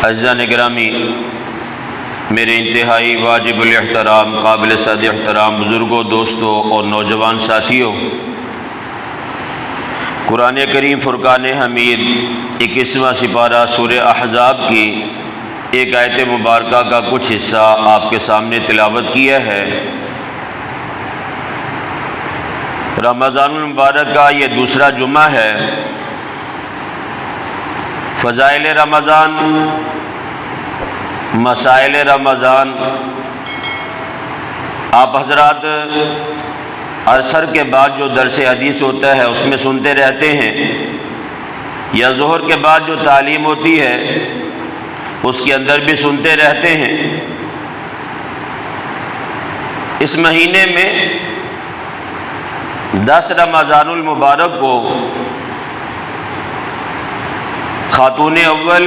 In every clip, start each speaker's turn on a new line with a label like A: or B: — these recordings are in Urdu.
A: عزیزان گرامی، میرے انتہائی واجب الاحترام قابل صد احترام بزرگوں، دوستوں اور نوجوان ساتھیوں، قرآن کریم فرقان حمید 21واں سپارہ سورہ احزاب کی ایک آیت مبارکہ کا کچھ حصہ آپ کے سامنے تلاوت کیا ہے۔ رمضان المبارک کا یہ دوسرا جمعہ ہے۔ فضائل رمضان، مسائل رمضان آپ حضرات عصر کے بعد جو درس حدیث ہوتا ہے اس میں سنتے رہتے ہیں، یا ظہر کے بعد جو تعلیم ہوتی ہے اس کے اندر بھی سنتے رہتے ہیں۔ اس مہینے میں 10 رمضان المبارک کو خاتون اول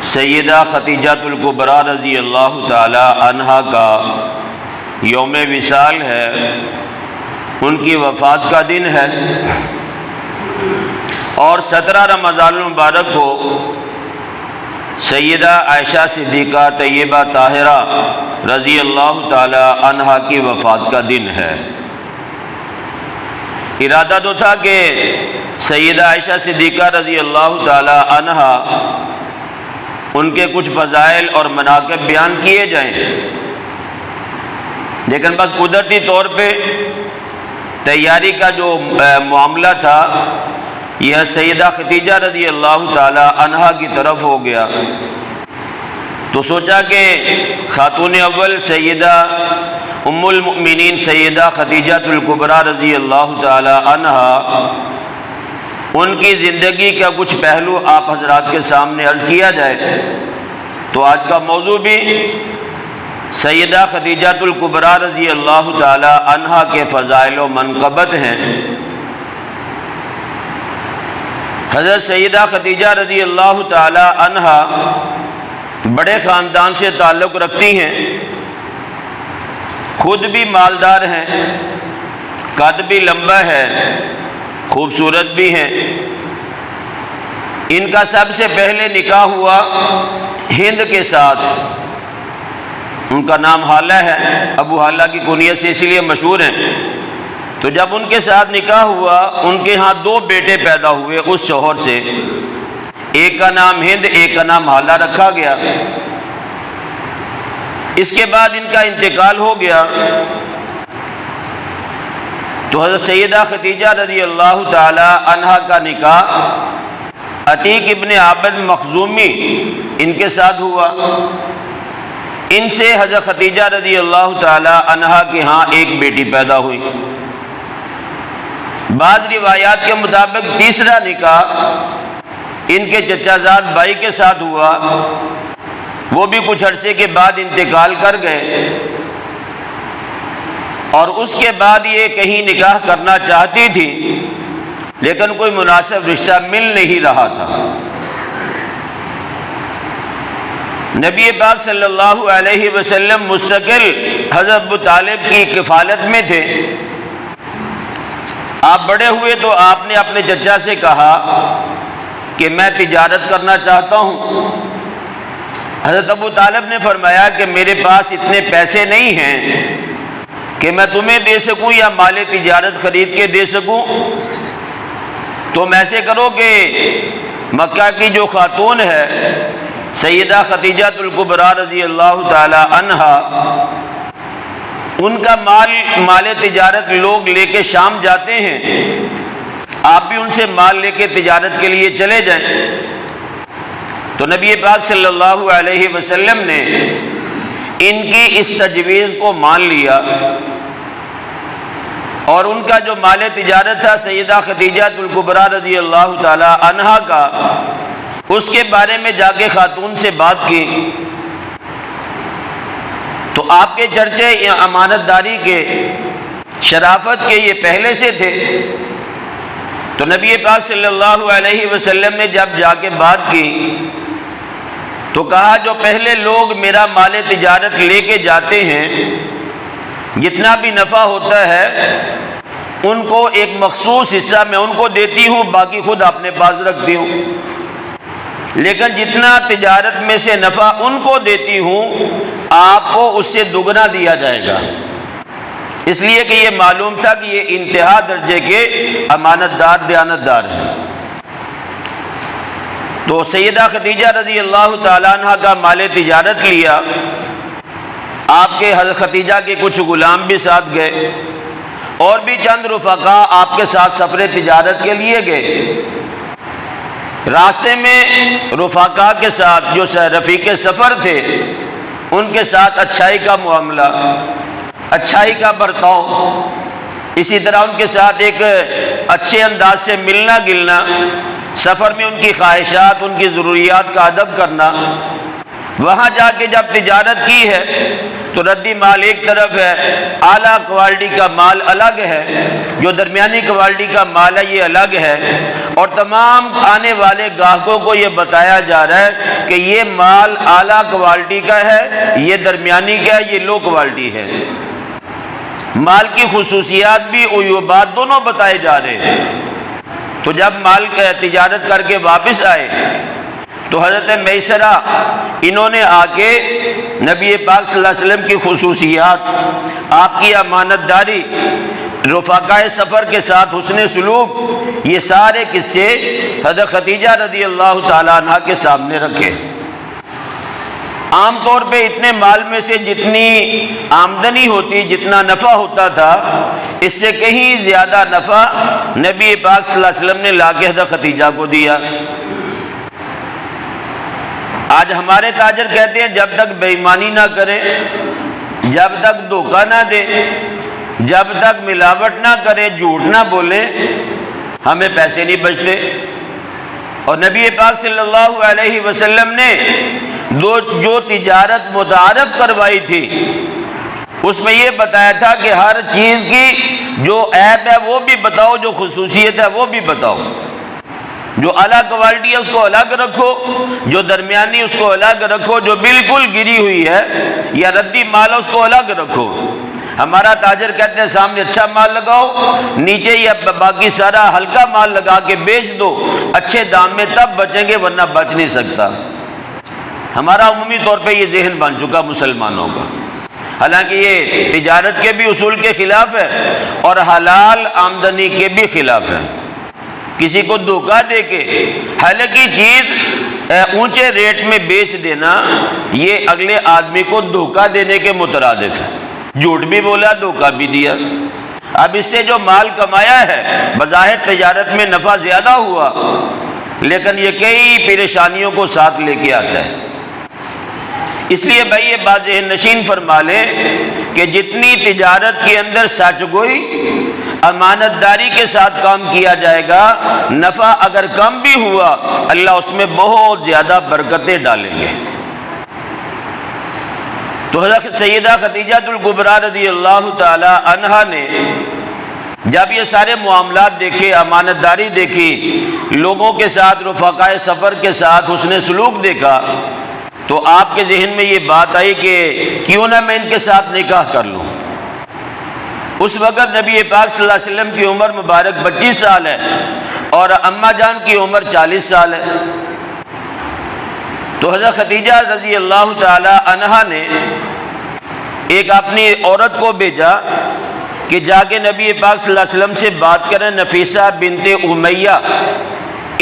A: سیدہ خدیجہ الکبریٰ رضی اللہ تعالی عنہا کا یوم وصال ہے، ان کی وفات کا دن ہے۔ اور 17 رمضان المبارک کو سیدہ عائشہ صدیقہ طیبہ طاہرہ رضی اللہ تعالی عنہا کی وفات کا دن ہے۔ ارادہ تو تھا کہ سیدہ عائشہ صدیقہ رضی اللہ تعالی عنہا ان کے کچھ فضائل اور مناقب بیان کیے جائیں، لیکن بس قدرتی طور پہ تیاری کا جو معاملہ تھا یہ سیدہ خدیجہ رضی اللہ تعالی عنہا کی طرف ہو گیا، تو سوچا کہ خاتون اول سیدہ ام المؤمنین سیدہ خدیجہ الکبریٰ رضی اللہ تعالی عنہا ان کی زندگی کا کچھ پہلو آپ حضرات کے سامنے عرض کیا جائے۔ تو آج کا موضوع بھی سیدہ خدیجہ الکبریٰ رضی اللہ تعالی عنہا کے فضائل و منقبت ہیں۔ حضرت سیدہ خدیجہ رضی اللہ تعالی عنہا بڑے خاندان سے تعلق رکھتی ہیں، خود بھی مالدار ہیں، قد بھی لمبا ہے، خوبصورت بھی ہیں۔ ان کا سب سے پہلے نکاح ہوا ہند کے ساتھ، ان کا نام حالہ ہے، ابو حالہ کی کنیت سے اس لیے مشہور ہیں۔ تو جب ان کے ساتھ نکاح ہوا ان کے ہاں 2 بیٹے پیدا ہوئے اس شوہر سے، ایک کا نام ہند، ایک کا نام حالہ رکھا گیا۔ اس کے بعد ان کا انتقال ہو گیا، تو حضرت سیدہ خدیجہ رضی اللہ تعالی عنہا کا نکاح عتیق ابن عابد مخزومی ان کے ساتھ ہوا۔ ان سے حضرت خدیجہ رضی اللہ تعالی عنہا کے ہاں ایک بیٹی پیدا ہوئی۔ بعض روایات کے مطابق تیسرا نکاح ان کے چچا زاد بھائی کے ساتھ ہوا، وہ بھی کچھ عرصے کے بعد انتقال کر گئے، اور اس کے بعد یہ کہیں نکاح کرنا چاہتی تھی لیکن کوئی مناسب رشتہ مل نہیں رہا تھا۔ نبی پاک صلی اللہ علیہ وسلم مستقل حضرت ابو طالب کی کفالت میں تھے۔ آپ بڑے ہوئے تو آپ نے اپنے چچا سے کہا کہ میں تجارت کرنا چاہتا ہوں۔ حضرت ابو طالب نے فرمایا کہ میرے پاس اتنے پیسے نہیں ہیں کہ میں تمہیں دے سکوں یا مال تجارت خرید کے دے سکوں، تم ایسے کرو کہ مکہ کی جو خاتون ہے سیدہ خدیجہ الکبریٰ رضی اللہ تعالی عنہا، ان کا مال تجارت لوگ لے کے شام جاتے ہیں، آپ بھی ان سے مال لے کے تجارت کے لیے چلے جائیں۔ تو نبی پاک صلی اللہ علیہ وسلم نے ان کی اس تجویز کو مان لیا، اور ان کا جو مال تجارت تھا سیدہ خدیجہ الکبریٰ رضی اللہ تعالی عنہا کا، اس کے بارے میں جا کے خاتون سے بات کی، تو آپ کے چرچے امانت داری کے، شرافت کے یہ پہلے سے تھے۔ تو نبی پاک صلی اللہ علیہ وسلم نے جب جا کے بات کی تو کہا جو پہلے لوگ میرا مال تجارت لے کے جاتے ہیں جتنا بھی نفع ہوتا ہے ان کو ایک مخصوص حصہ میں ان کو دیتی ہوں، باقی خود اپنے پاس رکھتی ہوں۔ لیکن جتنا تجارت میں سے نفع ان کو دیتی ہوں آپ کو اس سے دگنا دیا جائے گا، اس لیے کہ یہ معلوم تھا کہ یہ انتہا درجے کے امانت دار دیانتدار ہیں۔ تو سیدہ خدیجہ رضی اللہ تعالیٰ عنہ کا مال تجارت لیا، آپ کے حضرت خدیجہ کے کچھ غلام بھی ساتھ گئے اور بھی چند رفقا آپ کے ساتھ سفر تجارت کے لیے گئے۔ راستے میں رفقا کے ساتھ جو رفیق سفر تھے ان کے ساتھ اچھائی کا معاملہ، اچھائی کا برتاؤ، اسی طرح ان کے ساتھ ایک اچھے انداز سے ملنا گلنا، سفر میں ان کی خواہشات، ان کی ضروریات کا ادب کرنا۔ وہاں جا کے جب تجارت کی ہے تو ردی مال ایک طرف ہے، اعلیٰ کوالٹی کا مال الگ ہے، جو درمیانی کوالٹی کا مال ہے یہ الگ ہے، اور تمام آنے والے گاہکوں کو یہ بتایا جا رہا ہے کہ یہ مال اعلیٰ کوالٹی کا ہے، یہ درمیانی کا ہے، یہ لو کوالٹی ہے۔ مال کی خصوصیات بھی عیوبات دونوں بتائے جا رہے ہیں۔ تو جب مال کا تجارت کر کے واپس آئے تو حضرت میسرہ انہوں نے آ کے نبی پاک صلی اللہ علیہ وسلم کی خصوصیات، آپ کی امانت داری، رفقائے سفر کے ساتھ حسن سلوک، یہ سارے قصے حضرت خدیجہ رضی اللہ تعالیٰ عنہ کے سامنے رکھے۔ عام طور پہ اتنے مال میں سے جتنی آمدنی ہوتی، جتنا نفع ہوتا تھا، اس سے کہیں زیادہ نفع نبی پاک صلی اللہ علیہ وسلم نے لا کے حضرت خدیجہ کو دیا۔ آج ہمارے تاجر کہتے ہیں جب تک بے ایمانی نہ کریں، جب تک دھوکہ نہ دیں، جب تک ملاوٹ نہ کریں، جھوٹ نہ بولیں، ہمیں پیسے نہیں بچتے۔ اور نبی پاک صلی اللہ علیہ وسلم نے جو تجارت متعارف کروائی تھی اس میں یہ بتایا تھا کہ ہر چیز کی جو عیب ہے وہ بھی بتاؤ، جو خصوصیت ہے وہ بھی بتاؤ۔ جو اعلیٰ کوالٹی ہے اس کو الگ رکھو، جو درمیانی اس کو الگ رکھو، جو بالکل گری ہوئی ہے یا ردی مال ہے اس کو الگ رکھو۔ ہمارا تاجر کہتے ہیں سامنے اچھا مال لگاؤ، نیچے یا باقی سارا ہلکا مال لگا کے بیچ دو، اچھے دام میں تب بچیں گے ورنہ بچ نہیں سکتا۔ ہمارا عمومی طور پہ یہ ذہن بن چکا مسلمانوں کا، حالانکہ یہ تجارت کے بھی اصول کے خلاف ہے اور حلال آمدنی کے بھی خلاف ہے۔ کسی کو دھوکہ دے کے حالانکہ چیز اونچے ریٹ میں بیچ دینا یہ اگلے آدمی کو دھوکہ دینے کے مترادف ہے۔ جھوٹ بھی بولا، دھوکہ بھی دیا۔ اب اس سے جو مال کمایا ہے بظاہر تجارت میں نفع زیادہ ہوا، لیکن یہ کئی پریشانیوں کو ساتھ لے کے آتا ہے۔ اس لیے بھائی یہ بات ذہن نشین فرما لیں کہ جتنی تجارت کے اندر سچ گوئی، امانت داری کے ساتھ کام کیا جائے گا، نفع اگر کم بھی ہوا اللہ اس میں بہت زیادہ برکتیں ڈالیں گے۔ تو حضرت سیدہ خدیجہ الکبریٰ رضی اللہ تعالی عنہا نے جب یہ سارے معاملات دیکھے، امانت داری دیکھی، لوگوں کے ساتھ، رفقائے سفر کے ساتھ حسن سلوک دیکھا، تو آپ کے ذہن میں یہ بات آئی کہ کیوں نہ میں ان کے ساتھ نکاح کر لوں۔ اس وقت نبی پاک صلی اللہ علیہ وسلم کی عمر مبارک 25 سال ہے اور اماں جان کی عمر 40 سال ہے۔ تو حضرت خدیجہ رضی اللہ تعالی عنہا نے ایک اپنی عورت کو بھیجا کہ جا کے نبی پاک صلی اللہ علیہ وسلم سے بات کریں، نفیسہ بنت امیہ،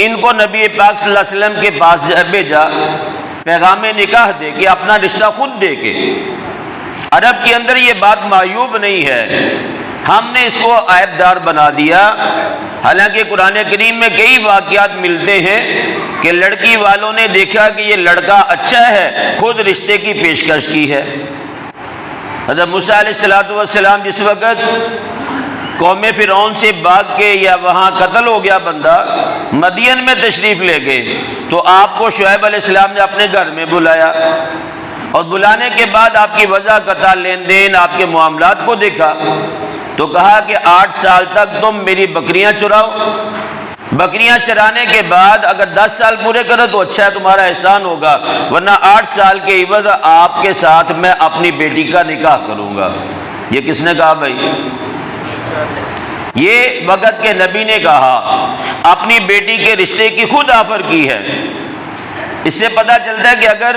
A: ان کو نبی پاک صلی اللہ علیہ وسلم کے پاس بھیجا، پیغام نکاح دے کے، اپنا رشتہ خود دے کے۔ عرب کے اندر یہ بات معیوب نہیں ہے، ہم نے اس کو عیب دار بنا دیا۔ حالانکہ قرآن کریم میں کئی واقعات ملتے ہیں کہ لڑکی والوں نے دیکھا کہ یہ لڑکا اچھا ہے، خود رشتے کی پیشکش کی ہے۔ حضرت موسیٰ علیہ السلام جس وقت قوم فرعون سے بھاگ کے یا وہاں قتل ہو گیا بندہ، مدین میں تشریف لے گئے تو آپ کو شعیب علیہ السلام نے اپنے گھر میں بلایا، اور بلانے کے بعد آپ کی وضع قطع لین دین، آپ کے معاملات کو دیکھا تو کہا کہ 8 سال تک تم میری بکریاں چراؤ، بکریاں چرانے کے بعد اگر 10 سال پورے کرو تو اچھا ہے، تمہارا احسان ہوگا، ورنہ 8 سال کے عوض آپ کے ساتھ میں اپنی بیٹی کا نکاح کروں گا۔ یہ کس نے کہا بھائی؟ یہ وقت کے نبی نے کہا، اپنی بیٹی کے رشتے کی خود آفر کی ہے۔ اس سے پتہ چلتا ہے کہ اگر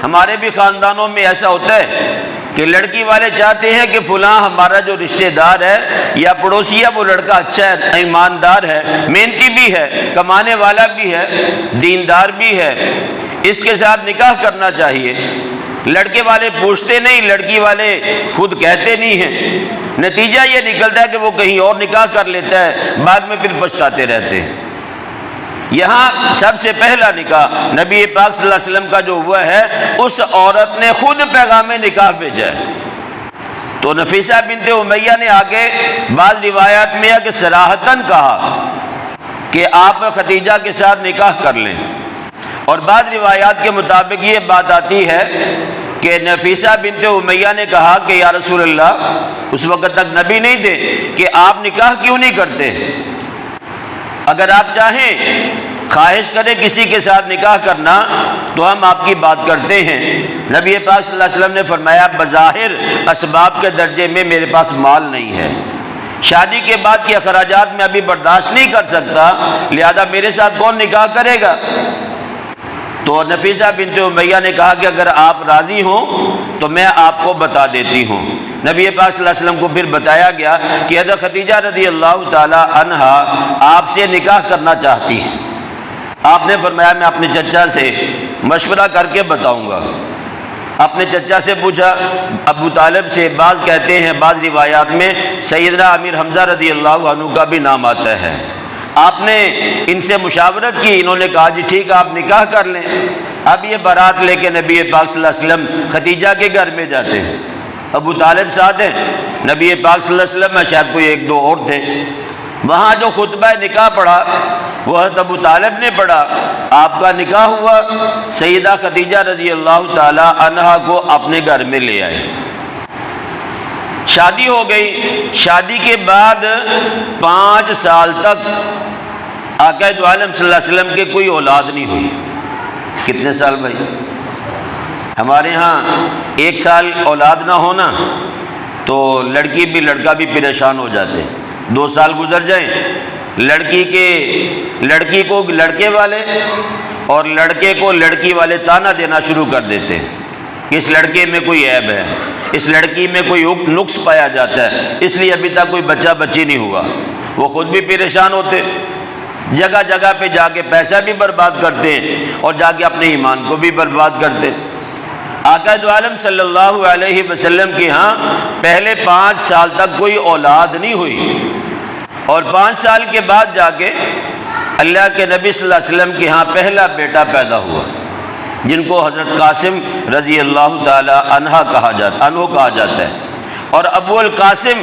A: ہمارے بھی خاندانوں میں ایسا ہوتا ہے کہ لڑکی والے چاہتے ہیں کہ فلاں ہمارا جو رشتہ دار ہے یا پڑوسی ہے وہ لڑکا اچھا ہے، ایماندار ہے، محنتی بھی ہے، کمانے والا بھی ہے، دیندار بھی ہے، اس کے ساتھ نکاح کرنا چاہیے، لڑکے والے پوچھتے نہیں، لڑکی والے خود کہتے نہیں ہیں، نتیجہ یہ نکلتا ہے کہ وہ کہیں اور نکاح کر لیتا ہے، بعد میں پھر پچھتاتے رہتے ہیں۔ یہاں سب سے پہلا نکاح نبی پاک صلی اللہ علیہ وسلم کا جو ہوا ہے، اس عورت نے خود پیغام نکاح بھیجا ہے۔ تو نفیسہ بنت امیہ نے آگے بعض روایات میں ہے کہ صراحتاً کہا کہ آپ خدیجہ کے ساتھ نکاح کر لیں، اور بعض روایات کے مطابق یہ بات آتی ہے کہ نفیسہ بنت امیہ نے کہا کہ یا رسول اللہ، اس وقت تک نبی نہیں تھے، کہ آپ نکاح کیوں نہیں کرتے؟ اگر آپ چاہیں خواہش کریں کسی کے ساتھ نکاح کرنا تو ہم آپ کی بات کرتے ہیں۔ نبی پاک صلی اللہ علیہ وسلم نے فرمایا بظاہر اسباب کے درجے میں میرے پاس مال نہیں ہے، شادی کے بعد کے اخراجات میں ابھی برداشت نہیں کر سکتا، لہذا میرے ساتھ کون نکاح کرے گا؟ تو نفیسہ بنت امیہ نے کہا کہ اگر آپ راضی ہوں تو میں آپ کو بتا دیتی ہوں۔ نبی پاک صلی اللہ علیہ وسلم کو پھر بتایا گیا کہ حضرت خدیجہ رضی اللہ تعالی عنہا آپ سے نکاح کرنا چاہتی ہیں۔ آپ نے فرمایا میں اپنے چچا سے مشورہ کر کے بتاؤں گا۔ اپنے چچا سے پوچھا، ابو طالب سے، بعض کہتے ہیں بعض روایات میں سیدنا امیر حمزہ رضی اللہ عنہ کا بھی نام آتا ہے۔ آپ نے ان سے مشاورت کی، انہوں نے کہا جی ٹھیک ہے آپ نکاح کر لیں۔ اب یہ بارات لے کے نبی پاک صلی اللہ علیہ وسلم خدیجہ کے گھر میں جاتے ہیں، ابو طالب ساتھ ہیں، نبی پاک صلی اللہ علیہ وسلم میں شاید کوئی ایک دو اور تھے۔ وہاں جو خطبہ نکاح پڑھا وہ حضرت ابو طالب نے پڑھا، آپ کا نکاح ہوا، سیدہ خدیجہ رضی اللہ تعالی عنہا کو اپنے گھر میں لے آئے، شادی ہو گئی۔ شادی کے بعد 5 سال تک آقا دو عالم صلی اللہ علیہ وسلم کے کوئی اولاد نہیں ہوئی۔ کتنے سال بھائی؟ ہمارے ہاں 1 سال اولاد نہ ہونا تو لڑکی بھی لڑکا بھی پریشان ہو جاتے ہیں، 2 سال گزر جائیں، لڑکی کو لڑکے والے اور لڑکے کو لڑکی والے تانا دینا شروع کر دیتے ہیں کہ اس لڑکے میں کوئی عیب ہے، اس لڑکی میں کوئی نقص پایا جاتا ہے، اس لیے ابھی تک کوئی بچہ بچی نہیں ہوا۔ وہ خود بھی پریشان ہوتے، جگہ جگہ پہ جا کے پیسہ بھی برباد کرتے ہیں اور جا کے اپنے ایمان کو بھی برباد کرتے ہیں۔ آقا دو عالم صلی اللہ علیہ وسلم کے ہاں پہلے 5 سال تک کوئی اولاد نہیں ہوئی، اور 5 سال کے بعد جا کے اللہ کے نبی صلی اللہ علیہ وسلم کے ہاں پہلا بیٹا پیدا ہوا، جن کو حضرت قاسم رضی اللہ تعالی عنہ کہا جاتا ہے۔ اور ابو القاسم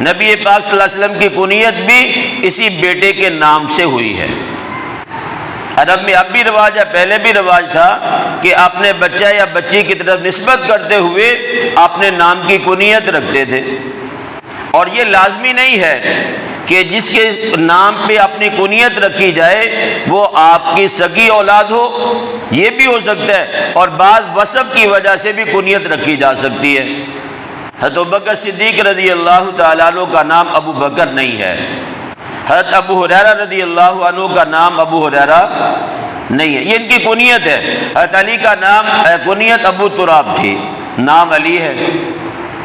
A: نبی پاک صلی اللہ علیہ وسلم کی کنیت بھی اسی بیٹے کے نام سے ہوئی ہے۔ عرب میں اب بھی رواج ہے، پہلے بھی رواج تھا کہ اپنے بچہ یا بچی کی طرف نسبت کرتے ہوئے اپنے نام کی کنیت رکھتے تھے، اور یہ لازمی نہیں ہے کہ جس کے نام پہ اپنی کنیت رکھی جائے وہ آپ کی سگی اولاد ہو، یہ بھی ہو سکتا ہے، اور بعض وصف کی وجہ سے بھی کنیت رکھی جا سکتی ہے۔ حضرت ابوبکر صدیق رضی اللہ تعالیٰ عنہ کا نام ابو بکر نہیں ہے، حضرت ابو ہریرہ رضی اللہ عنہ کا نام ابو ہریرہ نہیں ہے، یہ ان کی کنیت ہے۔ حضرت علی کا نام کنیت ابو تراب تھی، نام علی ہے۔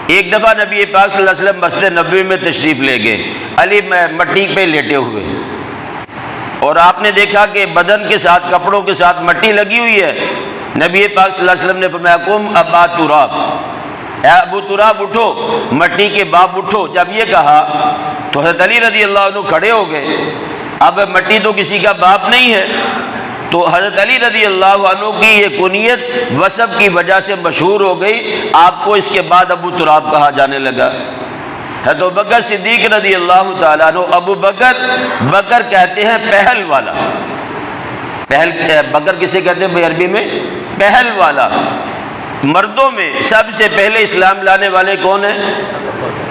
A: ایک دفعہ نبی پاک صلی اللہ علیہ وسلم مسجد نبوی میں تشریف لے گئے، علی مٹی پہ لیٹے ہوئے، اور آپ نے دیکھا کہ بدن کے ساتھ کپڑوں کے ساتھ مٹی لگی ہوئی ہے۔ نبی پاک صلی اللہ علیہ وسلم نے فرمایا قم ابا تراب، اے ابو تراب اٹھو، مٹی کے باپ اٹھو۔ جب یہ کہا تو حضرت علی رضی اللہ عنہ کھڑے ہو گئے، اب مٹی تو کسی کا باپ نہیں ہے، تو حضرت علی رضی اللہ عنہ کی یہ کنیت وصف کی وجہ سے مشہور ہو گئی، آپ کو اس کے بعد ابو تراب کہا جانے لگا۔ حضرت ابوبکر صدیق رضی اللہ تعالیٰ عنہ، ابو بکر کہتے ہیں پہل والا، بکر کسے کہتے ہیں عربی میں؟ پہل والا۔ مردوں میں سب سے پہلے اسلام لانے والے کون ہیں؟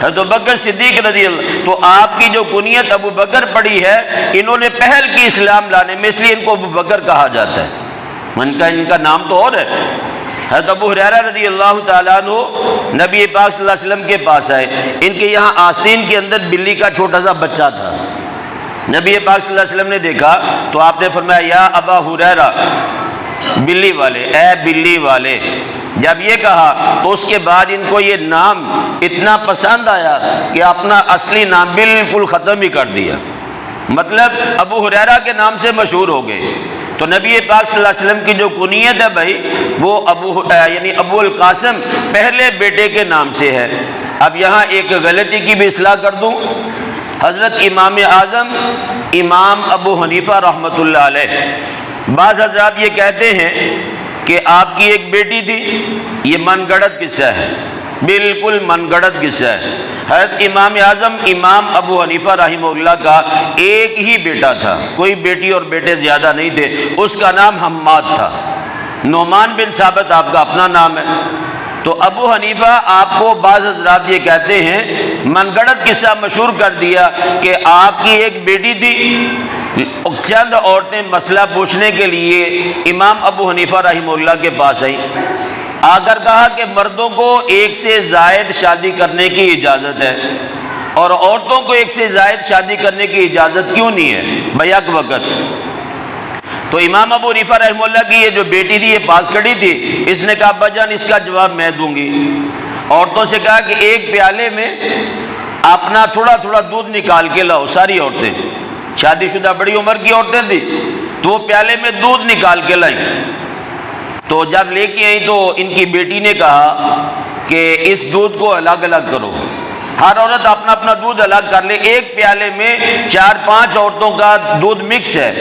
A: حضرت ابوبکر صدیق رضی اللہ۔ تو آپ کی جو کنیت ابو بکر پڑی ہے، انہوں نے پہل کی اسلام لانے میں، اس لیے ان کو ابو بکر کہا جاتا ہے، ان کا نام تو اور ہے۔ حضرت ابو ہریرہ رضی اللہ تعالیٰ عنہ نبی پاک صلی اللہ علیہ وسلم کے پاس آئے، ان کے یہاں آستین کے اندر بلی کا چھوٹا سا بچہ تھا۔ نبی پاک صلی اللہ علیہ وسلم نے دیکھا تو آپ نے فرمایا یا ابا ہریرہ، بلی والے، اے بلی والے۔ جب یہ کہا تو اس کے بعد ان کو یہ نام اتنا پسند آیا کہ اپنا اصلی نام بالکل ختم ہی کر دیا، مطلب ابو ہریرہ کے نام سے مشہور ہو گئے۔ تو نبی پاک صلی اللہ علیہ وسلم کی جو کنیت ہے بھائی، وہ ابو القاسم پہلے بیٹے کے نام سے ہے۔ اب یہاں ایک غلطی کی بھی اصلاح کر دوں، حضرت امام اعظم امام ابو حنیفہ رحمۃ اللہ علیہ، بعض حضرات یہ کہتے ہیں کہ آپ کی ایک بیٹی تھی، یہ من گڑت قصہ ہے، بالکل من گڑت قصہ ہے۔ حضرت امام اعظم امام ابو حنیفہ رحمہ اللہ کا ایک ہی بیٹا تھا، کوئی بیٹی اور بیٹے زیادہ نہیں تھے، اس کا نام حماد تھا۔ نعمان بن ثابت آپ کا اپنا نام ہے۔ تو ابو حنیفہ آپ کو بعض حضرات یہ کہتے ہیں من گڑت قصہ مشہور کر دیا کہ آپ کی ایک بیٹی تھی، چند عورتیں مسئلہ پوچھنے کے لیے امام ابو حنیفہ رحمہ اللہ کے پاس آئیں، آ کر کہا کہ مردوں کو ایک سے زائد شادی کرنے کی اجازت ہے اور عورتوں کو ایک سے زائد شادی کرنے کی اجازت کیوں نہیں ہے بیک وقت؟ تو امام ابو حنیفہ رحمہ اللہ کی یہ جو بیٹی تھی یہ پاس کھڑی تھی، اس نے کہا ابا جان اس کا جواب میں دوں گی۔ عورتوں سے کہا کہ ایک پیالے میں اپنا تھوڑا تھوڑا دودھ نکال کے لاؤ، ساری عورتیں، شادی شدہ بڑی عمر کی عورتیں تھیں، تو وہ پیالے میں دودھ نکال کے لائیں۔ تو جب لے کے آئیں تو ان کی بیٹی نے کہا کہ اس دودھ کو الگ الگ کرو، ہر عورت اپنا اپنا دودھ الگ کر لے، ایک پیالے میں 4-5 عورتوں کا دودھ مکس ہے،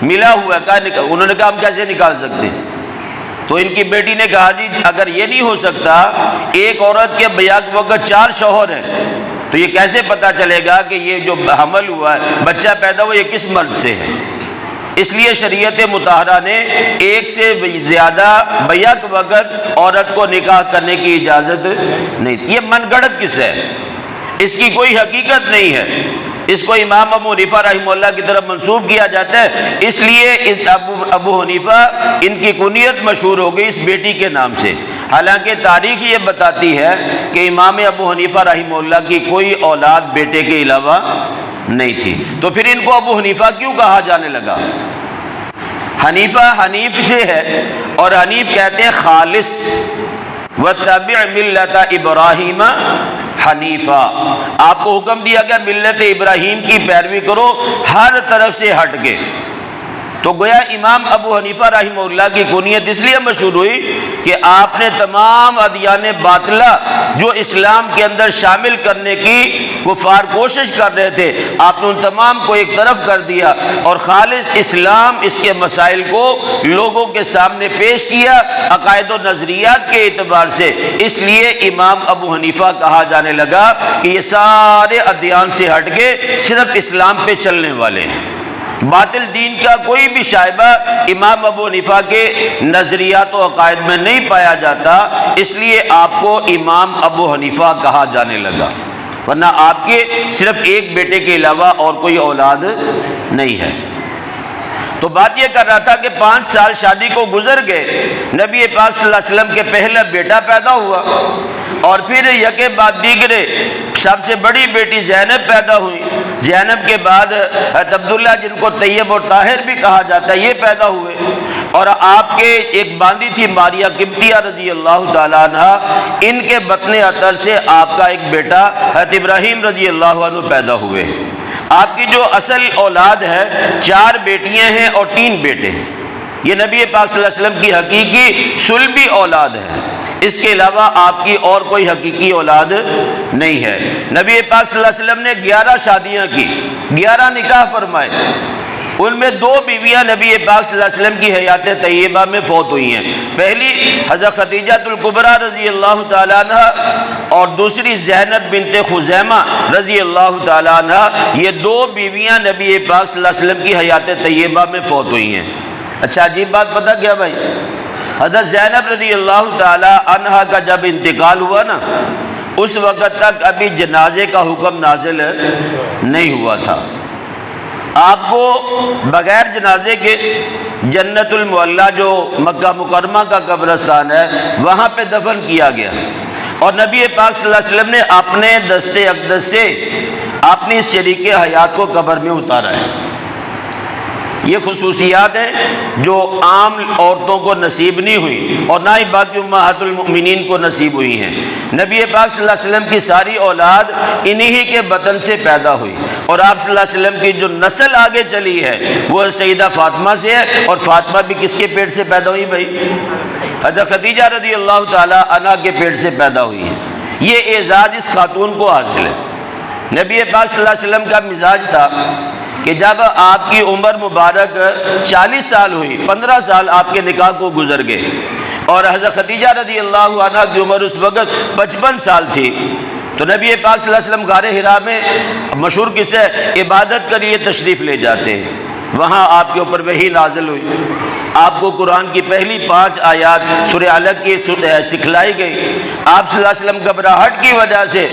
A: ملا ہوا ہے۔ انہوں نے کہا ہم کیسے نکال سکتے ہیں؟ تو ان کی بیٹی نے کہا جی اگر یہ نہیں ہو سکتا، ایک عورت کے بیک وقت 4 شوہر ہیں، تو یہ کیسے پتا چلے گا کہ یہ جو حمل ہوا ہے، بچہ پیدا ہوا، یہ کس مرد سے ہے؟ اس لیے شریعت مطہرہ نے ایک سے زیادہ بیک وقت عورت کو نکاح کرنے کی اجازت نہیں۔ یہ من گڑت قصہ ہے، اس کی کوئی حقیقت نہیں ہے، اس کو امام ابو حنیفہ رحمہ اللہ کی طرف منسوب کیا جاتا ہے، اس لیے ابو حنیفہ ان کی کنیت مشہور ہو گئی اس بیٹی کے نام سے۔ حالانکہ تاریخ یہ بتاتی ہے کہ امام ابو حنیفہ رحمہ اللہ کی کوئی اولاد بیٹے کے علاوہ نہیں تھی۔ تو پھر ان کو ابو حنیفہ کیوں کہا جانے لگا؟ حنیفہ حنیف سے ہے، اور حنیف کہتے ہیں خالص، وَاتَّبِعْ مِلَّةَ إِبْرَاهِيمَ حنیفہ، آپ کو حکم دیا گیا ملت ابراہیم کی پیروی کرو ہر طرف سے ہٹ کے۔ تو گویا امام ابو حنیفہ رحمہ اللہ کی کنیت اس لیے مشہور ہوئی کہ آپ نے تمام ادیان باطلہ جو اسلام کے اندر شامل کرنے کی کفار کوشش کر رہے تھے، آپ نے ان تمام کو ایک طرف کر دیا اور خالص اسلام اس کے مسائل کو لوگوں کے سامنے پیش کیا عقائد و نظریات کے اعتبار سے۔ اس لیے امام ابو حنیفہ کہا جانے لگا کہ یہ سارے ادیان سے ہٹ کے صرف اسلام پہ چلنے والے ہیں، باطل دین کا کوئی بھی شائبہ امام ابو حنیفہ کے نظریات و عقائد میں نہیں پایا جاتا، اس لیے آپ کو امام ابو حنیفہ کہا جانے لگا، ورنہ آپ کے صرف ایک بیٹے کے علاوہ اور کوئی اولاد نہیں ہے۔ تو بات یہ کر رہا تھا کہ 5 سال شادی کو گزر گئے، نبی پاک صلی اللہ علیہ وسلم کے پہلا بیٹا پیدا ہوا، اور پھر یکے بعد دیگرے سب سے بڑی بیٹی زینب پیدا ہوئی، زینب کے بعد حضرت عبداللہ جن کو طیب اور طاہر بھی کہا جاتا ہے یہ پیدا ہوئے، اور آپ کے ایک باندی تھی ماریہ قبطیہ رضی اللہ تعالیٰ عنہ، ان کے بطن عطر سے آپ کا ایک بیٹا حضرت ابراہیم رضی اللہ عنہ پیدا ہوئے۔ آپ کی جو اصل اولاد ہے 4 بیٹیاں ہیں اور 3 بیٹے ہیں، یہ نبی پاک صلی اللہ علیہ وسلم کی حقیقی صلبی اولاد ہے، اس کے علاوہ آپ کی اور کوئی حقیقی اولاد نہیں ہے۔ نبی پاک صلی اللہ علیہ وسلم نے 11 شادیاں کی، 11 نکاح فرمائے، ان میں 2 بیویاں نبی پاک صلی اللہ علیہ وسلم کی حیات طیبہ میں فوت ہوئی ہیں، پہلی حضرت خدیجہ الکبریٰ رضی اللہ تعالیٰ عنہ اور دوسری زینب بنت خزیمہ رضی اللہ تعالیٰ عنہ، یہ 2 بیویاں نبی پاک صلی اللہ علیہ وسلم کی حیات طیبہ میں فوت ہوئی ہیں۔ اچھا عجیب بات پتہ کیا بھائی، حضرت زینب رضی اللہ تعالیٰ عنہ کا جب انتقال ہوا نا، اس وقت تک ابھی جنازے کا حکم نازل نہیں ہوا تھا، آپ کو بغیر جنازے کے جنت المعلیٰ جو مکہ مکرمہ کا قبرستان ہے وہاں پہ دفن کیا گیا، اور نبی پاک صلی اللہ علیہ وسلم نے اپنے دست اقدس سے اپنی شریک حیات کو قبر میں اتارا ہے۔ یہ خصوصیات ہیں جو عام عورتوں کو نصیب نہیں ہوئی اور نہ ہی باقی امہات المؤمنین کو نصیب ہوئی ہیں۔ نبی پاک صلی اللہ علیہ وسلم کی ساری اولاد انہی کے بطن سے پیدا ہوئی، اور آپ صلی اللہ علیہ وسلم کی جو نسل آگے چلی ہے وہ سیدہ فاطمہ سے ہے، اور فاطمہ بھی کس کے پیٹ سے پیدا ہوئی بھائی؟ حضرت خدیجہ رضی اللہ تعالی عنہا کے پیٹ سے پیدا ہوئی ہے۔ یہ اعزاز اس خاتون کو حاصل ہے۔ نبی پاک صلی اللہ علیہ وسلم کا مزاج تھا کہ جب آپ کی عمر مبارک 40 سال ہوئی، 15 سال آپ کے نکاح کو گزر گئے، اور حضرت خدیجہ رضی اللہ عنہا کی عمر اس وقت 55 سال تھی، تو نبی پاک صلی اللہ علیہ وسلم غار حرا میں مشہور قصہ عبادت کے لیے تشریف لے جاتے ہیں۔ وہاں آپ کے اوپر وحی نازل ہوئی، آپ کو قرآن کی پہلی 5 آیات سورہ علق کی سکھلائی گئی۔ آپ صلی اللہ علیہ وسلم گھبراہٹ کی وجہ سے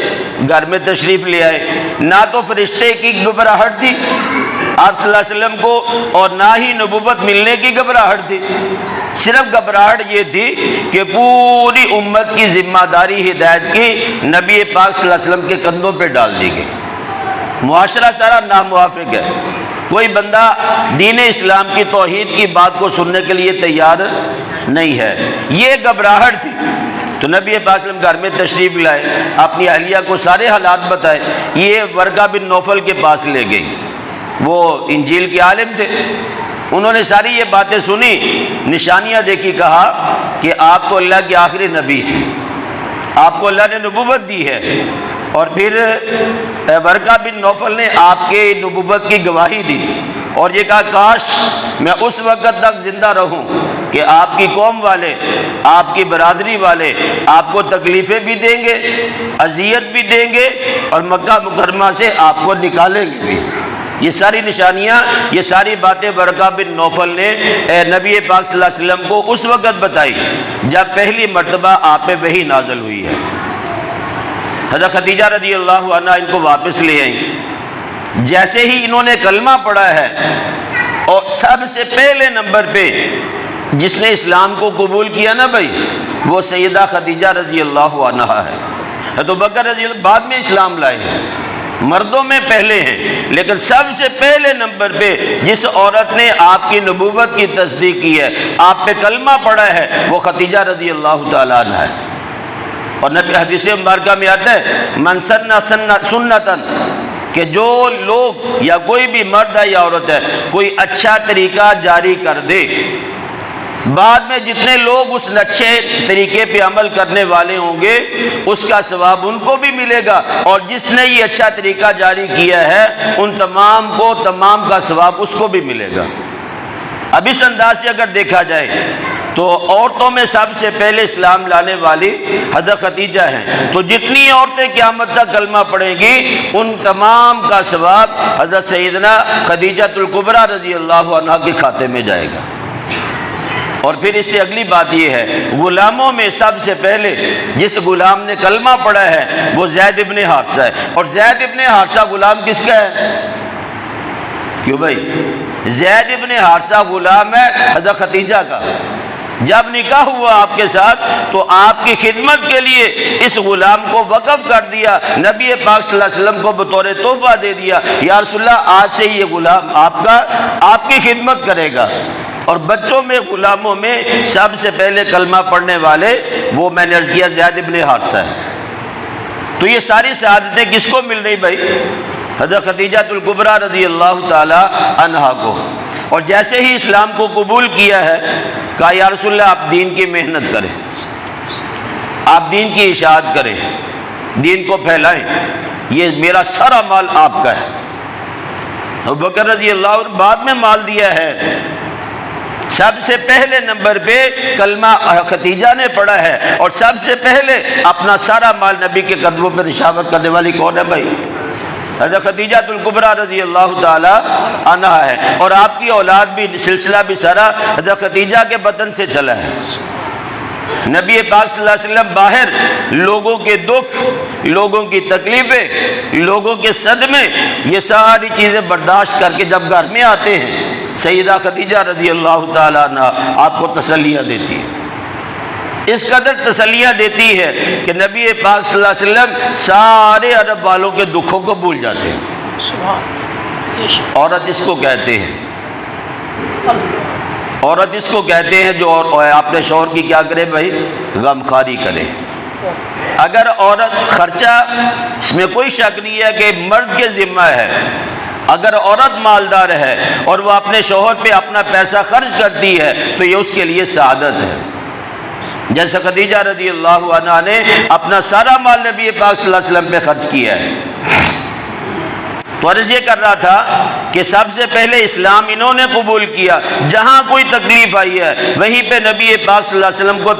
A: گھر میں تشریف لے آئے، نہ تو فرشتے کی گھبراہٹ تھی آپ صلی اللہ علیہ وسلم کو، اور نہ ہی نبوت ملنے کی گھبراہٹ تھی، صرف گھبراہٹ یہ تھی کہ پوری امت کی ذمہ داری ہدایت کی نبی پاک صلی اللہ علیہ وسلم کے کندھوں پہ ڈال دی گئی۔ معاشرہ سارا ناموافق ہے، کوئی بندہ دین اسلام کی توحید کی بات کو سننے کے لیے تیار نہیں ہے، یہ گھبراہٹ تھی۔ تو نبی پاک صلی اللہ علیہ وسلم گھر میں تشریف لائے، اپنی اہلیہ کو سارے حالات بتائے، یہ ورقہ بن نوفل کے پاس لے گئی، وہ انجیل کے عالم تھے، انہوں نے ساری یہ باتیں سنی، نشانیاں دیکھی، کہا کہ آپ کو اللہ کے آخری نبی ہیں، آپ کو اللہ نے نبوت دی ہے، اور پھر ورقہ بن نوفل نے آپ کے نبوت کی گواہی دی، اور یہ کہا کاش میں اس وقت تک زندہ رہوں کہ آپ کی قوم والے، آپ کی برادری والے آپ کو تکلیفیں بھی دیں گے، اذیت بھی دیں گے، اور مکہ مکرمہ سے آپ کو نکالیں گے بھی۔ یہ ساری نشانیاں، یہ ساری باتیں ورقہ بن نوفل نے نبی پاک صلی اللہ علیہ وسلم کو اس وقت بتائی جب پہلی مرتبہ آپ پہ وحی نازل ہوئی ہے۔ حضرت خدیجہ رضی اللہ عنہا ان کو واپس لے آئیں، جیسے ہی انہوں نے کلمہ پڑھا ہے، اور سب سے پہلے نمبر پہ جس نے اسلام کو قبول کیا نا بھائی، وہ سیدہ خدیجہ رضی اللہ عنہا ہے۔ حضرت ابوبکر رضی اللہ بعد میں اسلام لائے ہیں، مردوں میں پہلے ہیں، لیکن سب سے پہلے نمبر پہ جس عورت نے آپ کی نبوت کی تصدیق کی ہے، آپ پہ کلمہ پڑھا ہے، وہ خدیجہ رضی اللہ تعالیٰ عنہ ہے۔ اور نبی حدیث مبارکہ میں آتا ہے من سن سنتن، کہ جو لوگ یا کوئی بھی مرد ہے یا عورت ہے کوئی اچھا طریقہ جاری کر دے، بعد میں جتنے لوگ اس اچھے طریقے پہ عمل کرنے والے ہوں گے اس کا ثواب ان کو بھی ملے گا، اور جس نے یہ اچھا طریقہ جاری کیا ہے ان تمام کو تمام کا ثواب اس کو بھی ملے گا۔ اب اس انداز سے اگر دیکھا جائے تو عورتوں میں سب سے پہلے اسلام لانے والی حضرت خدیجہ ہیں، تو جتنی عورتیں قیامت تک کلمہ پڑھیں گی ان تمام کا ثواب حضرت سیدنا خدیجۃ الکبریٰ رضی اللہ عنہا کے کھاتے میں جائے گا۔ اور پھر اس سے اگلی بات یہ ہے، غلاموں میں سب سے پہلے جس غلام نے کلمہ پڑھا ہے وہ زید ابن حارثہ ہے، اور زید ابن حارثہ غلام کس کا ہے؟ کیوں بھائی؟ زید ابن حارثہ غلام ہے حضرت خدیجہ کا۔ جب نکاح ہوا آپ کے ساتھ تو آپ کی خدمت کے لیے اس غلام کو وقف کر دیا، نبی پاک صلی اللہ علیہ وسلم کو بطور تحفہ دے دیا، یا رسول اللہ آج سے یہ غلام آپ کی خدمت کرے گا۔ اور بچوں میں غلاموں میں سب سے پہلے کلمہ پڑھنے والے وہ میں نے عرض کیا زید ابن حارثہ ہے۔ تو یہ ساری سعادتیں کس کو مل رہی بھائی؟ حضرت خدیجۃ الکبریٰ رضی اللہ تعالی عنہا کو۔ اور جیسے ہی اسلام کو قبول کیا ہے کہا یا رسول اللہ آپ دین کی محنت کریں، آپ دین کی اشاعت کریں، دین کو پھیلائیں، یہ میرا سارا مال آپ کا ہے۔ ابوبکر رضی اللہ عنہ بعد میں مال دیا ہے، سب سے پہلے نمبر پہ کلمہ خدیجہ نے پڑھا ہے، اور سب سے پہلے اپنا سارا مال نبی کے قدموں پہ نشاور کرنے والی کون ہے بھائی؟ حضرت خدیجۃ الکبریٰ رضی اللہ تعالی عنہا ہے۔ اور آپ کی اولاد بھی، سلسلہ بھی سارا حضرت خدیجہ کے بطن سے چلا ہے۔ نبی پاک صلی اللہ علیہ وسلم باہر لوگوں کے دکھ، لوگوں کی تکلیفیں، لوگوں کے صدمے، یہ ساری چیزیں برداشت کر کے جب گھر میں آتے ہیں سیدہ خدیجہ رضی اللہ تعالیٰ عنہ آپ کو تسلیاں دیتی ہے، اس قدر تسلیاں دیتی ہے کہ نبی پاک صلی اللہ علیہ وسلم سارے عرب والوں کے دکھوں کو بھول جاتے ہیں۔ عورت اس کو کہتے ہیں عورت اس کو کہتے ہیں جو اپنے شوہر کی کیا کرے بھائی؟ غم خواری کرے۔ اگر عورت خرچہ، اس میں کوئی شک نہیں ہے کہ مرد کے ذمہ ہے، اگر عورت مالدار ہے اور وہ اپنے شوہر پہ اپنا پیسہ خرچ کرتی ہے تو یہ اس کے لیے سعادت ہے۔ جیسے خدیجہ رضی اللہ عنہا نے اپنا سارا مال نبی پاک صلی اللہ علیہ وسلم پہ خرچ کیا ہے۔ تو عرض یہ کر رہا تھا کہ سب سے پہلے اسلام انہوں نے قبول کیا، جہاں کوئی تکلیف آئی ہے وہیں پہ نبی پاک صلی اللہ علیہ وسلم کو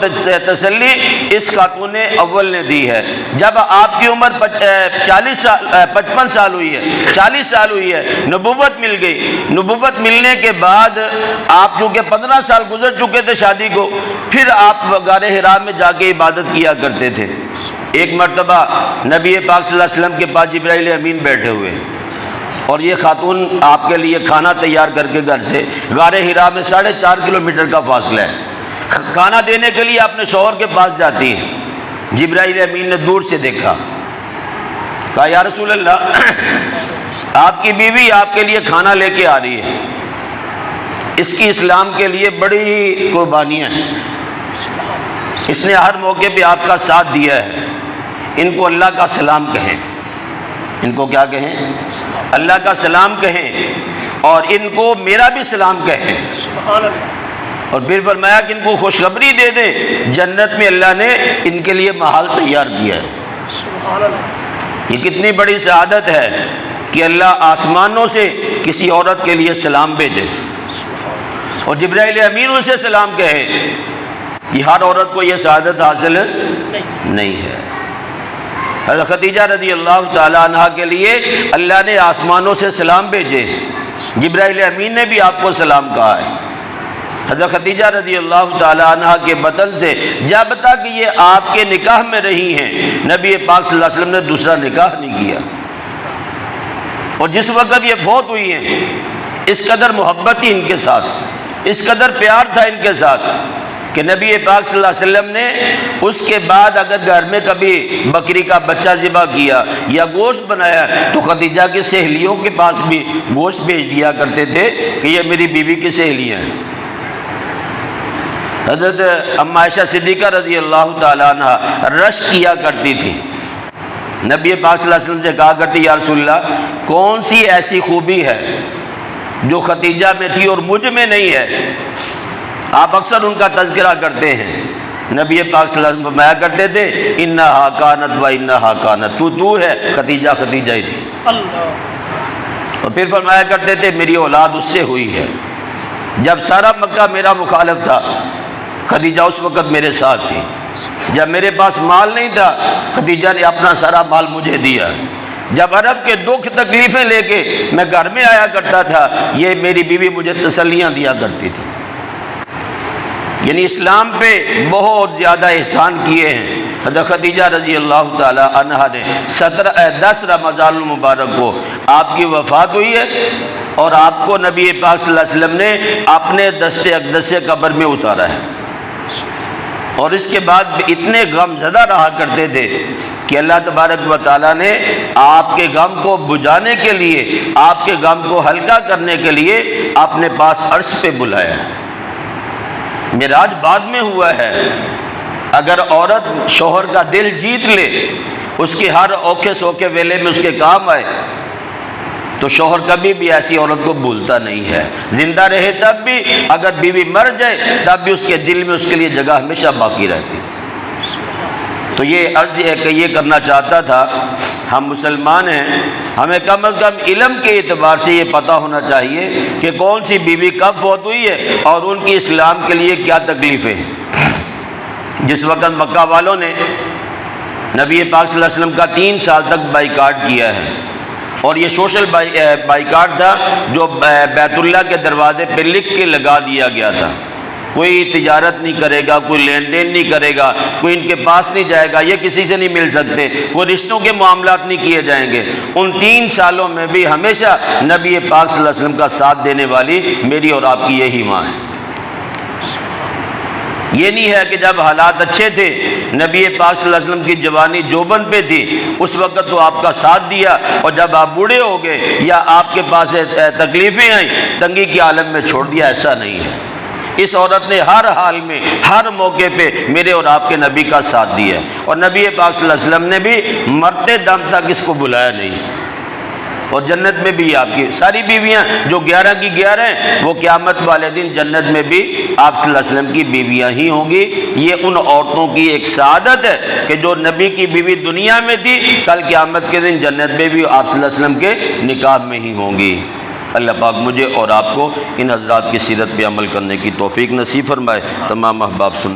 A: تسلی اس خاتون اول نے دی ہے۔ جب آپ کی عمر 55 سال ہوئی ہے، 40 سال ہوئی ہے، نبوت مل گئی، نبوت ملنے کے بعد آپ چونکہ 15 سال گزر چکے تھے شادی کو، پھر آپ غار حرا میں جا کے عبادت کیا کرتے تھے۔ ایک مرتبہ نبی پاک صلی اللہ علیہ وسلم کے پاس جبرائیل امین بیٹھے ہوئے اور یہ خاتون آپ کے لیے کھانا تیار کر کے گھر سے، غار حرا میں 4.5 کلومیٹر کا فاصلہ ہے، کھانا دینے کے لیے اپنے شوہر کے پاس جاتی ہیں۔ جبرائیل امین نے دور سے دیکھا، کہا یا رسول اللہ، آپ کی بیوی آپ کے لیے کھانا لے کے آ رہی ہے، اس کی اسلام کے لیے بڑی قربانیاں ہیں، اس نے ہر موقع پہ آپ کا ساتھ دیا ہے، ان کو اللہ کا سلام کہیں، ان کو کیا کہیں؟ اللہ کا سلام کہیں، اور ان کو میرا بھی سلام کہیں۔ اور پھر فرمایا کہ ان کو خوشخبری دے دیں، جنت میں اللہ نے ان کے لیے محل تیار کیا ہے۔ یہ کتنی بڑی سعادت ہے کہ اللہ آسمانوں سے کسی عورت کے لیے سلام بھیجے اور جبرائیل امین اسے سلام کہے۔ کہ ہر عورت کو یہ سعادت حاصل نہیں ہے۔ حضرت خدیجہ رضی اللہ تعالیٰ عنہ کے لیے اللہ نے آسمانوں سے سلام بھیجے، جبرائیل امین نے بھی آپ کو سلام کہا ہے۔ حضرت خدیجہ رضی اللہ تعالیٰ عنہ کے بطن سے جب تک یہ آپ کے نکاح میں رہی ہیں، نبی پاک صلی اللہ علیہ وسلم نے دوسرا نکاح نہیں کیا، اور جس وقت یہ فوت ہوئی ہیں اس قدر محبت تھی ان کے ساتھ، اس قدر پیار تھا ان کے ساتھ کہ نبی پاک صلی اللہ علیہ وسلم نے اس کے بعد اگر گھر میں کبھی بکری کا بچہ ذبح کیا یا گوشت بنایا تو خدیجہ کی سہیلیوں کے پاس بھی گوشت بھیج دیا کرتے تھے کہ یہ میری بیوی کی سہیلیاں ہیں۔ حضرت ام عائشہ صدیقہ رضی اللہ تعالیٰ عنہ رشک کیا کرتی تھی، نبی پاک صلی اللہ علیہ وسلم سے کہا کرتی یا رسول اللہ کون سی ایسی خوبی ہے جو خدیجہ میں تھی اور مجھ میں نہیں ہے؟ آپ اکثر ان کا تذکرہ کرتے ہیں۔ نبی پاک صلی اللہ علیہ وسلم فرمایا کرتے تھے انہا کانت و انہا کانت، تو ہے، خدیجہ خدیجہ ہی تھی۔ اور پھر فرمایا کرتے تھے میری اولاد اس سے ہوئی ہے۔ جب سارا مکہ میرا مخالف تھا خدیجہ اس وقت میرے ساتھ تھی، جب میرے پاس مال نہیں تھا خدیجہ نے اپنا سارا مال مجھے دیا، جب عرب کے دکھ تکلیفیں لے کے میں گھر میں آیا کرتا تھا یہ میری بیوی مجھے تسلیاں دیا کرتی تھی۔ یعنی اسلام پہ بہت زیادہ احسان کیے ہیں حضرت خدیجہ رضی اللہ تعالی عنہا نے۔ 10 رمضان المبارک کو آپ کی وفات ہوئی ہے اور آپ کو نبی پاک صلی اللہ علیہ وسلم نے اپنے دست اقدس سے قبر میں اتارا ہے، اور اس کے بعد اتنے غم زدہ رہا کرتے تھے کہ اللہ تبارک و تعالیٰ نے آپ کے غم کو بجھانے کے لیے، آپ کے غم کو ہلکا کرنے کے لیے اپنے پاس عرش پہ بلایا ہے۔ معراج بعد میں ہوا ہے، اگر عورت شوہر کا دل جیت لے، اس کے ہر اوکھے سوکھے ویلے میں اس کے کام آئے، تو شوہر کبھی بھی ایسی عورت کو بھولتا نہیں ہے، زندہ رہے تب بھی، اگر بیوی مر جائے تب بھی اس کے دل میں اس کے لیے جگہ ہمیشہ باقی رہتی۔ تو یہ عرض ہے کہ یہ کرنا چاہتا تھا، ہم مسلمان ہیں، ہمیں کم از کم علم کے اعتبار سے یہ پتہ ہونا چاہیے کہ کون سی بیوی کب فوت ہوئی ہے اور ان کی اسلام کے لیے کیا تکلیفیں ہیں۔ جس وقت مکہ والوں نے نبی پاک صلی اللہ علیہ وسلم کا 3 سال تک بائیکاٹ کیا ہے، اور یہ سوشل بائیکاٹ تھا جو بیت اللہ کے دروازے پہ لکھ کے لگا دیا گیا تھا، کوئی تجارت نہیں کرے گا، کوئی لین دین نہیں کرے گا، کوئی ان کے پاس نہیں جائے گا، یہ کسی سے نہیں مل سکتے، کوئی رشتوں کے معاملات نہیں کیے جائیں گے۔ ان 3 سالوں میں بھی ہمیشہ نبی پاک صلی اللہ علیہ وسلم کا ساتھ دینے والی میری اور آپ کی یہی ماں ہے۔ یہ نہیں ہے کہ جب حالات اچھے تھے، نبی پاک صلی اللہ علیہ وسلم کی جوانی جوبن پہ تھی، اس وقت تو آپ کا ساتھ دیا، اور جب آپ بوڑھے ہو گئے یا آپ کے پاس تکلیفیں آئیں، تنگی کے عالم میں چھوڑ دیا. ایسا نہیں ہے. اس عورت نے ہر حال میں، ہر موقع پہ میرے اور آپ کے نبی کا ساتھ دیا ہے، اور نبی پاک صلی اللہ علیہ وسلم نے بھی مرتے دم تک اس کو بلایا نہیں. اور جنت میں بھی آپ کی ساری بیویاں جو 11 کی 11 ہیں، وہ قیامت والے دن جنت میں بھی آپ صلی اللہ علیہ وسلم کی بیویاں ہی ہوں گی. یہ ان عورتوں کی ایک سعادت ہے کہ جو نبی کی بیوی دنیا میں تھی، کل قیامت کے دن جنت میں بھی آپ صلی اللہ علیہ وسلم کے نکاح میں ہی ہوں گی. اللہ پاک مجھے اور آپ کو ان حضرات کی سیرت پہ عمل کرنے کی توفیق نصیب فرمائے. تمام احباب سن